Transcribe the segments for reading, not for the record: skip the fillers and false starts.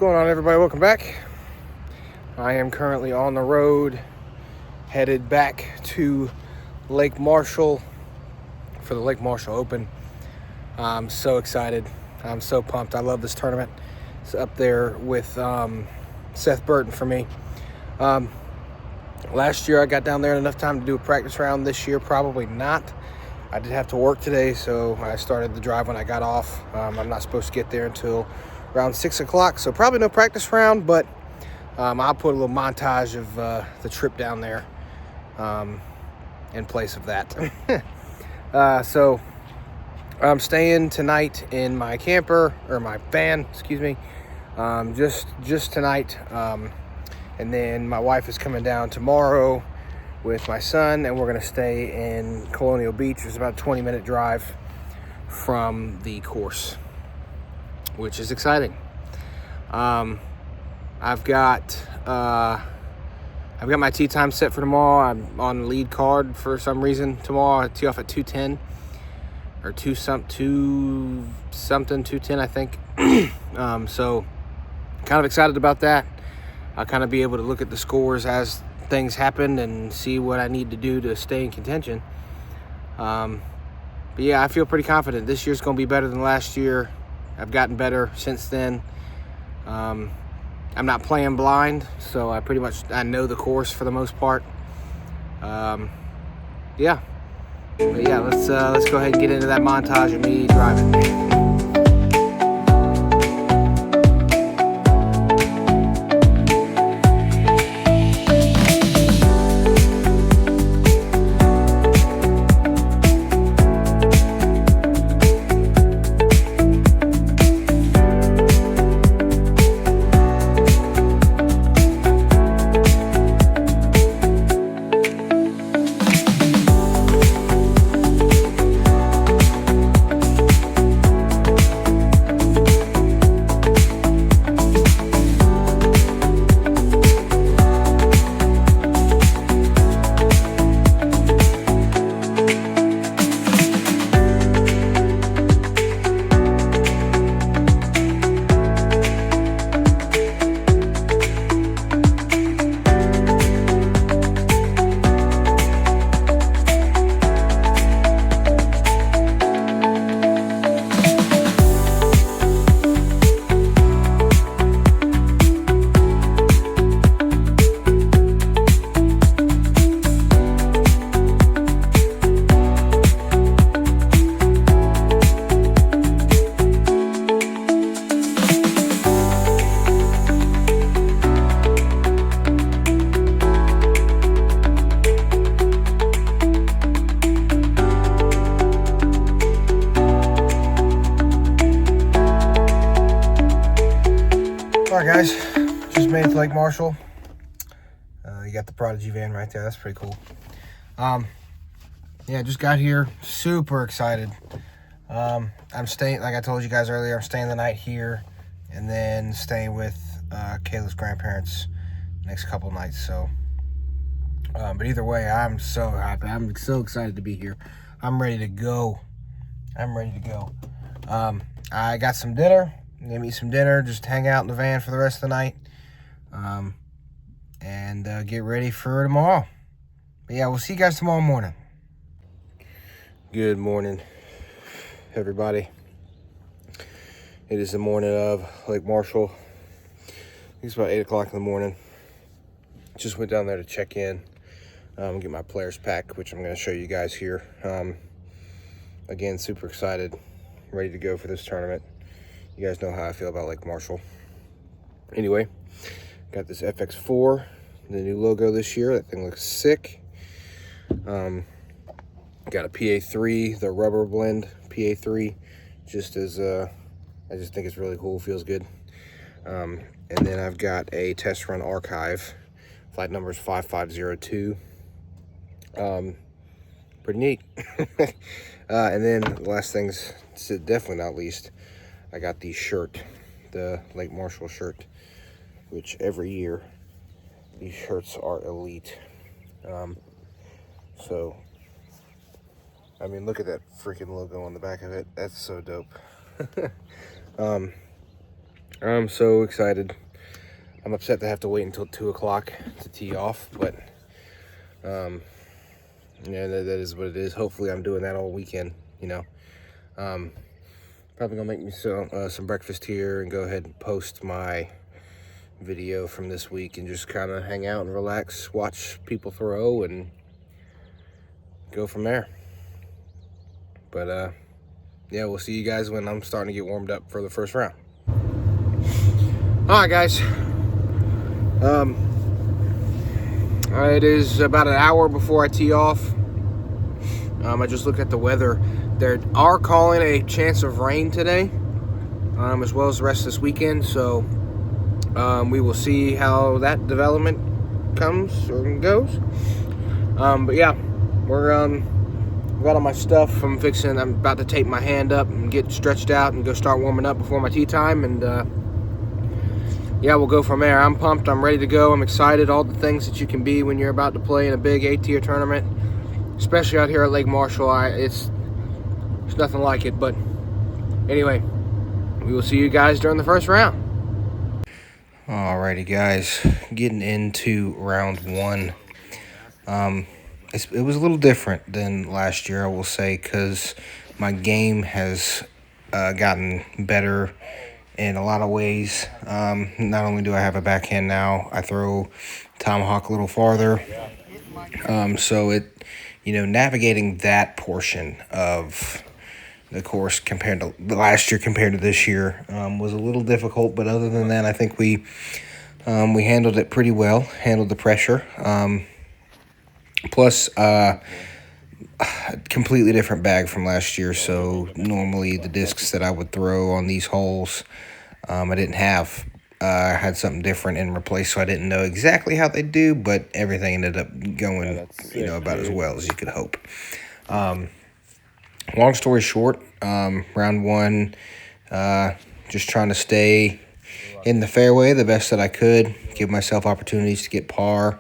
going on, everybody? Welcome back. I am currently on the road headed back to Lake Marshall for the Lake Marshall Open. I'm so excited. I'm so pumped. I love this tournament. It's up there with Seth Burton for me. Last year I got down there in enough time to do a practice round. This year probably not. I did have to work today, so I started the drive when I got off. I'm not supposed to get there until around 6 o'clock, so probably no practice round, but I'll put a little montage of the trip down there in place of that. So I'm staying tonight in my camper, or my van, excuse me, just tonight. And then my wife is coming down tomorrow with my son, and we're going to stay in Colonial Beach. It's about a 20-minute drive from the course, which is exciting. I've got my tee time set for tomorrow. I'm on the lead card for some reason tomorrow. I tee off at 2:10 or 2:10, I think. So kind of excited about that. I'll kind of be able to look at the scores as things happen and see what I need to do to stay in contention. But yeah, I feel pretty confident. This year's going to be better than last year. I've gotten better since then. I'm not playing blind, so I know the course for the most part. Yeah. But yeah, let's go ahead and get into that montage of me driving. All right, guys, just made it to Lake Marshall. You got the Prodigy van right there. That's pretty cool. Yeah, just got here. Super excited. I'm staying, like I told you guys earlier, I'm staying the night here and then staying with Caleb's grandparents next couple nights. So, but either way, I'm so happy. I'm so excited to be here. I'm ready to go. I got some dinner. I'm gonna eat some dinner, just hang out in the van for the rest of the night, and get ready for tomorrow. But yeah, we'll see you guys tomorrow morning. Good morning, everybody. It is the morning of Lake Marshall. I think it's about 8 o'clock in the morning. Just went down there to check in, get my players pack, which I'm going to show you guys here. Again, super excited, ready to go for this tournament. You guys know how I feel about Lake Marshall. Anyway, got this FX4, the new logo this year. That thing looks sick. Got a PA3, the rubber blend PA3, just as I just think it's really cool, feels good. And then I've got a test run archive, flight number is 5502. Pretty neat. And then the last thing's definitely not least, I got the shirt, the Lake Marshall shirt, which every year these shirts are elite. So, I mean, look at that freaking logo on the back of it. That's so dope. I'm so excited. I'm upset to have to wait until 2 o'clock to tee off, but yeah, that is what it is. Hopefully I'm doing that all weekend, you know. Probably gonna make me some breakfast here and go ahead and post my video from this week and just kind of hang out and relax, watch people throw, and go from there. But yeah, we'll see you guys when I'm starting to get warmed up for the first round. All right, guys. It is about an hour before I tee off. I just looked at the weather. They are calling a chance of rain today, as well as the rest of this weekend. So we will see how that development comes or goes. But yeah, got all my stuff. I'm about to tape my hand up and get stretched out and go start warming up before my tee time. And yeah, we'll go from there. I'm pumped. I'm ready to go. I'm excited. All the things that you can be when you're about to play in a big 8-tier tournament, especially out here at Lake Marshall. It's nothing like it. But anyway, we will see you guys during the first round. Alrighty, guys, getting into round one. It was a little different than last year, I will say, because my game has gotten better in a lot of ways. Not only do I have a backhand now, I throw tomahawk a little farther. So navigating that portion of the course compared to last year compared to this year was a little difficult. But other than that, I think we handled it pretty well, handled the pressure. Plus, completely different bag from last year. So normally the discs that I would throw on these holes, I didn't have. I had something different in replace, so I didn't know exactly how they do, but everything ended up going, about as well as you could hope. Long story short, round one, just trying to stay in the fairway the best that I could, give myself opportunities to get par.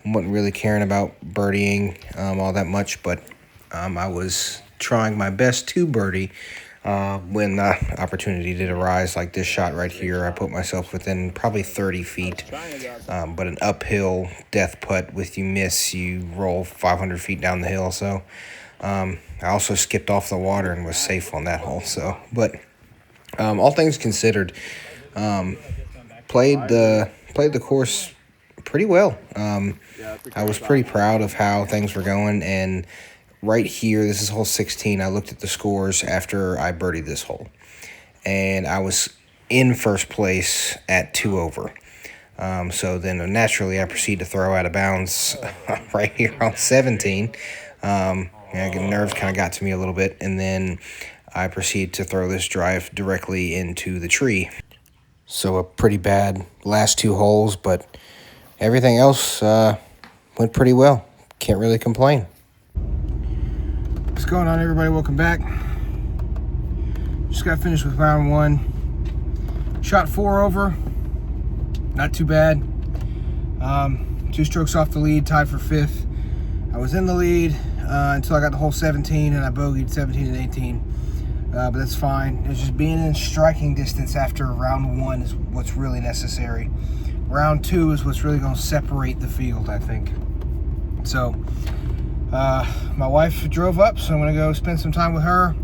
I wasn't really caring about birdieing all that much, but I was trying my best to birdie when the opportunity did arise, like this shot right here. I put myself within probably 30 feet, but an uphill death putt with you miss, you roll 500 feet down the hill. So I also skipped off the water and was safe on that hole. So, but all things considered, played the course pretty well. I was pretty proud of how things were going, and right here, this is hole 16. I looked at the scores after I birdied this hole, and I was in first place at 2 over. So then naturally I proceed to throw out of bounds right here on 17. Nerves kind of got to me a little bit, and then I proceed to throw this drive directly into the tree. So a pretty bad last 2 holes, but everything else went pretty well. Can't really complain. What's going on, everybody? Welcome back. Just got finished with round one. Shot 4 over. Not too bad. 2 strokes off the lead, tied for 5th. I was in the lead until I got to hole 17, and I bogeyed 17 and 18. But that's fine. It's just being in striking distance after round one is what's really necessary. Round 2 is what's really going to separate the field, I think. So, my wife drove up, so I'm going to go spend some time with her,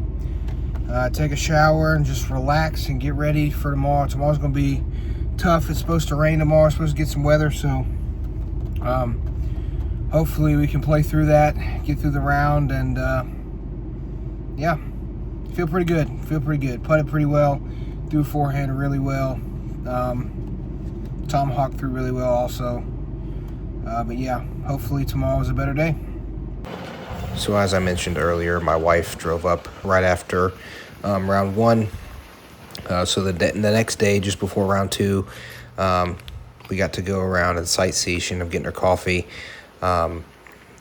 take a shower, and just relax and get ready for tomorrow. Tomorrow's going to be tough. It's supposed to rain tomorrow. It's supposed to get some weather, so hopefully we can play through that, get through the round, and yeah, feel pretty good. Putted pretty well, threw forehand really well. Tomahawk threw really well also. But yeah, hopefully tomorrow is a better day. So as I mentioned earlier, my wife drove up right after round one. So the next day, just before round 2, we got to go around and sightsee. She ended up getting her coffee,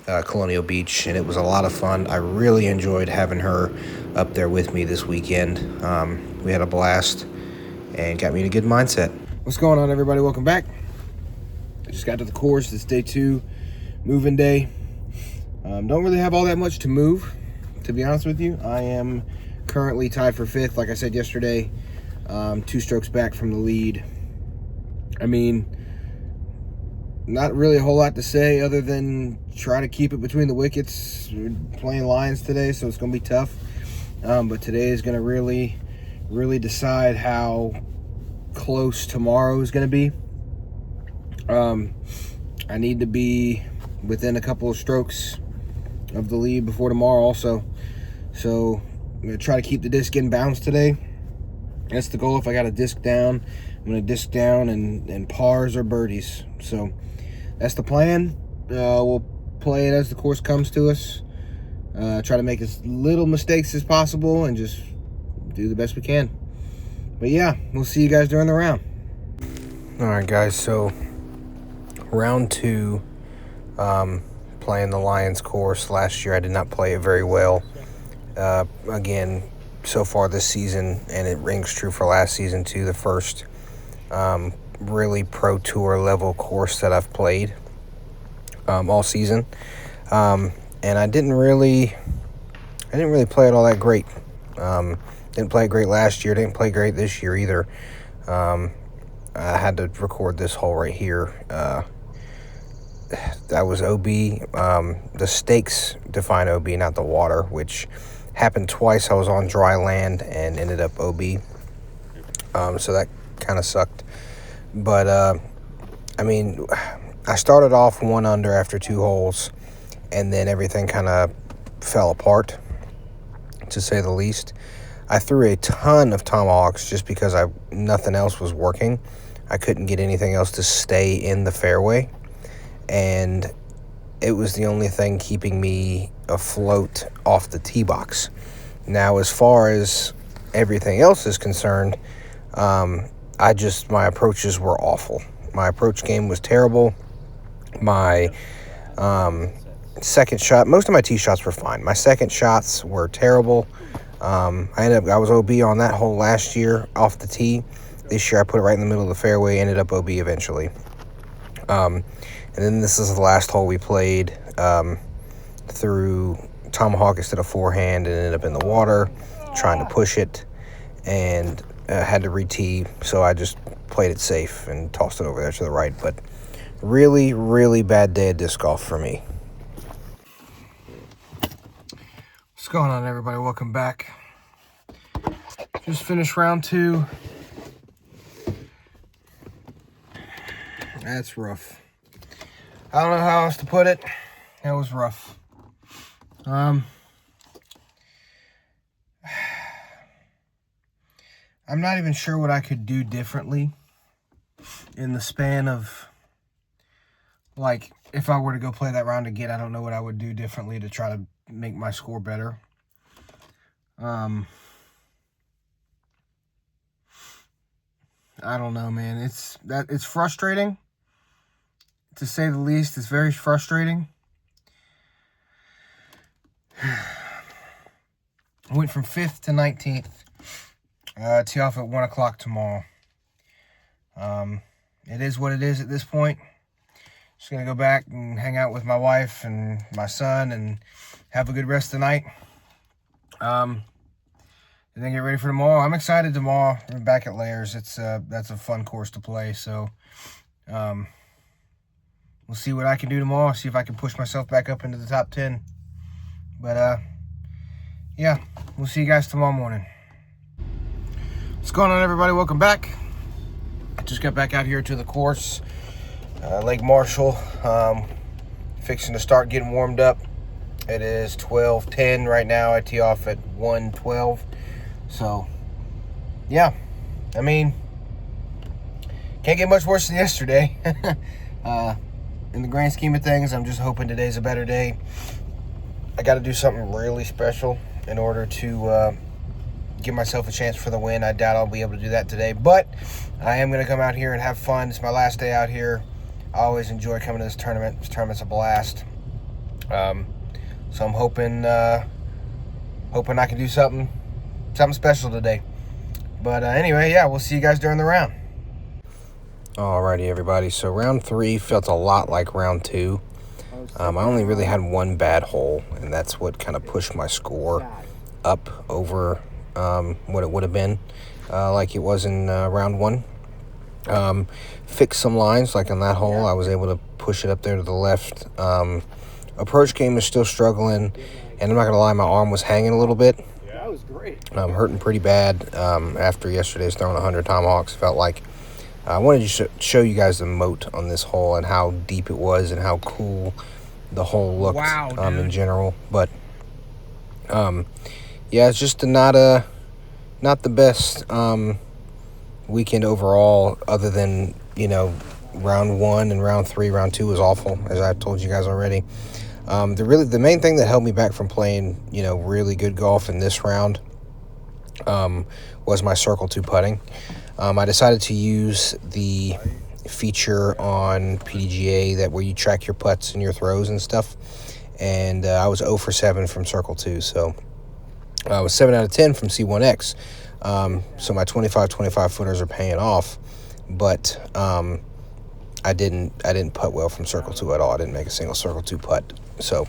Colonial Beach, and it was a lot of fun. I really enjoyed having her up there with me this weekend. We had a blast and got me in a good mindset. What's going on, everybody? Welcome back. I just got to the course. It's day 2, moving day. Don't really have all that much to move, to be honest with you. I am currently tied for 5th. Like I said yesterday, 2 strokes back from the lead. I mean, not really a whole lot to say other than try to keep it between the wickets. We're playing Lions today, so it's going to be tough. But today is going to really decide how close tomorrow is going to be. I need to be within a couple of strokes of the lead before tomorrow also. So I'm going to try to keep the disc in bounds today. That's the goal. If I got a disc down, I'm going to disc down and pars or birdies. So that's the plan. We'll play it as the course comes to us. Try to make as little mistakes as possible and just do the best we can. But yeah, we'll see you guys during the round. All right, guys. So round 2, playing the Lions course. Last year I did not play it very well. Again, so far this season, and it rings true for last season too, the first really pro tour level course that I've played all season. And I didn't really play it all that great. Didn't play it great last year, didn't play great this year either. I had to record this hole right here. That was OB. The stakes define OB, not the water, which happened twice. I was on dry land and ended up OB. So that kind of sucked. But, I mean, I started off 1 under after 2 holes, and then everything kind of fell apart, to say the least. I threw a ton of tomahawks just because nothing else was working. I couldn't get anything else to stay in the fairway, and it was the only thing keeping me afloat off the tee box. Now, as far as everything else is concerned, my approaches were awful. My approach game was terrible. My second shot, most of my tee shots were fine. My second shots were terrible. I was OB on that hole last year off the tee. This year I put it right in the middle of the fairway, ended up OB eventually. And then this is the last hole we played. Through tomahawk instead of forehand and ended up in the water, trying to push it, and had to re-tee, so I just played it safe and tossed it over there to the right. But really bad day of disc golf for me. What's going on, everybody? Welcome back. Just finished round 2. That's rough. I don't know how else to put it. That was rough. I'm not even sure what I could do differently in the span of, like, if I were to go play that round again, I don't know what I would do differently to try to make my score better. I don't know, man. It's frustrating, to say the least. It's very frustrating. I went from 5th to 19th. Tee off at 1 o'clock tomorrow. It is what it is at this point. Just going to go back and hang out with my wife and my son and have a good rest of the night. And then get ready for tomorrow. I'm excited tomorrow. We're back at Layers. That's a fun course to play. So we'll see what I can do tomorrow. See if I can push myself back up into the top 10. But yeah, we'll see you guys tomorrow morning. What's going on, everybody? Welcome back. I just got back out here to the course, Lake Marshall. Fixing to start getting warmed up. It is 12:10 right now. I tee off at 1:12. So, yeah, I mean, can't get much worse than yesterday. In the grand scheme of things, I'm just hoping today's a better day. I got to do something really special in order to give myself a chance for the win. I doubt I'll be able to do that today, but I am going to come out here and have fun. It's my last day out here. I always enjoy coming to this tournament. This tournament's a blast. So I'm hoping I can do something special today. But anyway, yeah, we'll see you guys during the round. Alrighty, everybody. So round 3 felt a lot like round 2. I only really had one bad hole, and that's what kind of pushed my score up over what it would have been, like it was in round one. Fixed some lines, like on that hole, I was able to push it up there to the left. Approach game is still struggling, and I'm not gonna lie, my arm was hanging a little bit. That was great. Hurting pretty bad after yesterday's throwing 100 tomahawks. Felt like I wanted to show you guys the moat on this hole and how deep it was and how cool the hole looked. Wow, in general. But yeah, it's just not the best weekend overall, other than, you know, round one and round three. Round two was awful, as I've told you guys already. The main thing that held me back from playing, you know, really good golf in this round was my Circle 2 putting. I decided to use the feature on PDGA that where you track your putts and your throws and stuff, and I was 0 for 7 from Circle 2, so I was 7 out of 10 from C1X. So my 25 footers are paying off, but I didn't putt well from Circle 2 at all. I didn't make a single Circle 2 putt. So,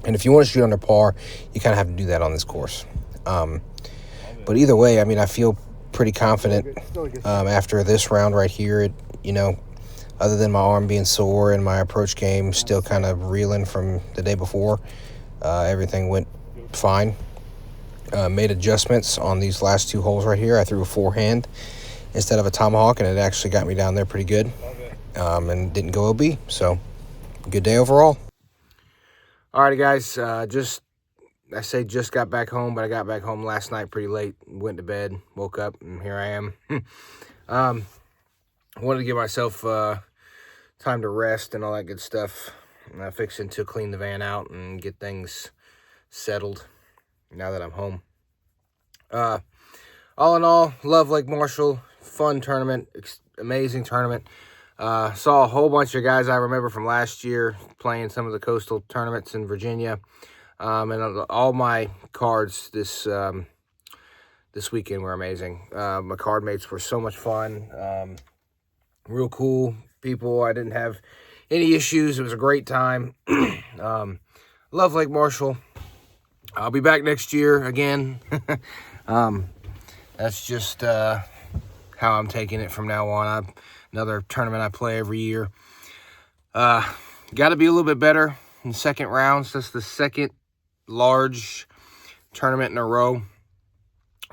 and if you want to shoot under par, you kind of have to do that on this course. But either way, I mean, I feel pretty confident after this round right here. It, you know, other than my arm being sore and my approach game still kind of reeling from the day before, everything went fine. Made adjustments on these last two holes right here. I threw a forehand instead of a tomahawk, and it actually got me down there pretty good, and didn't go OB. So, good day overall. Alrighty, guys. Just got back home, but I got back home last night pretty late. Went to bed, woke up, and here I am. Wanted to give myself time to rest and all that good stuff. Fixing to clean the van out and get things settled now that I'm home. All in all, love Lake Marshall. Fun tournament, amazing tournament. Saw a whole bunch of guys I remember from last year playing some of the coastal tournaments in Virginia. And all my cards this weekend were amazing. My card mates were so much fun. Real cool people. I didn't have any issues. It was a great time. Love Lake Marshall. I'll be back next year again. That's just how I'm taking it from now on. Another tournament I play every year. Got to be a little bit better in the second round. So that's the second large tournament in a row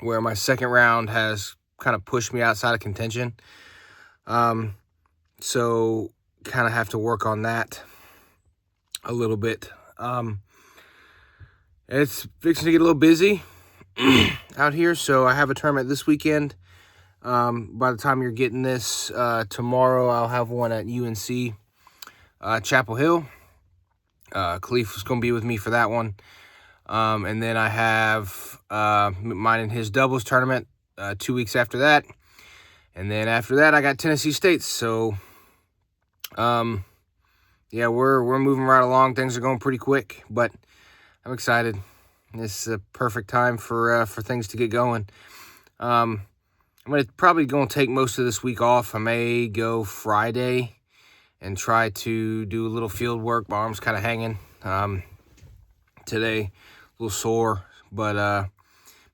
where my second round has kind of pushed me outside of contention. So kind of have to work on that a little bit. It's fixing to get a little busy out here, so I have a tournament this weekend. By the time you're getting this, tomorrow I'll have one at UNC Chapel Hill. Khalif is going to be with me for that one. And then I have mine and his doubles tournament 2 weeks after that. And then after that, I got Tennessee State. So, yeah, we're moving right along. Things are going pretty quick, but I'm excited. It's a perfect time for things to get going. I'm probably going to take most of this week off. I may go Friday and try to do a little field work. My arm's kind of hanging today, a little sore, but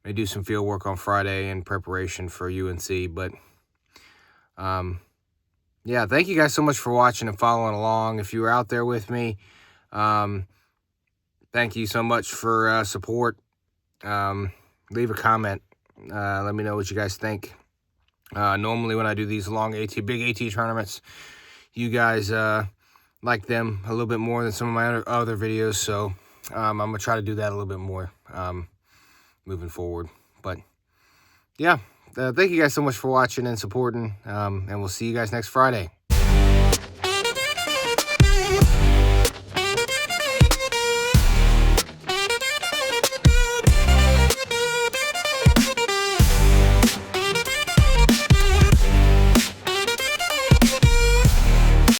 may do some field work on Friday in preparation for UNC. But yeah, thank you guys so much for watching and following along. If you were out there with me, thank you so much for support. Leave a comment. Let me know what you guys think. Normally when I do these long big AT tournaments, you guys like them a little bit more than some of my other videos. So I'm going to try to do that a little bit more moving forward. But yeah, thank you guys so much for watching and supporting. And we'll see you guys next Friday.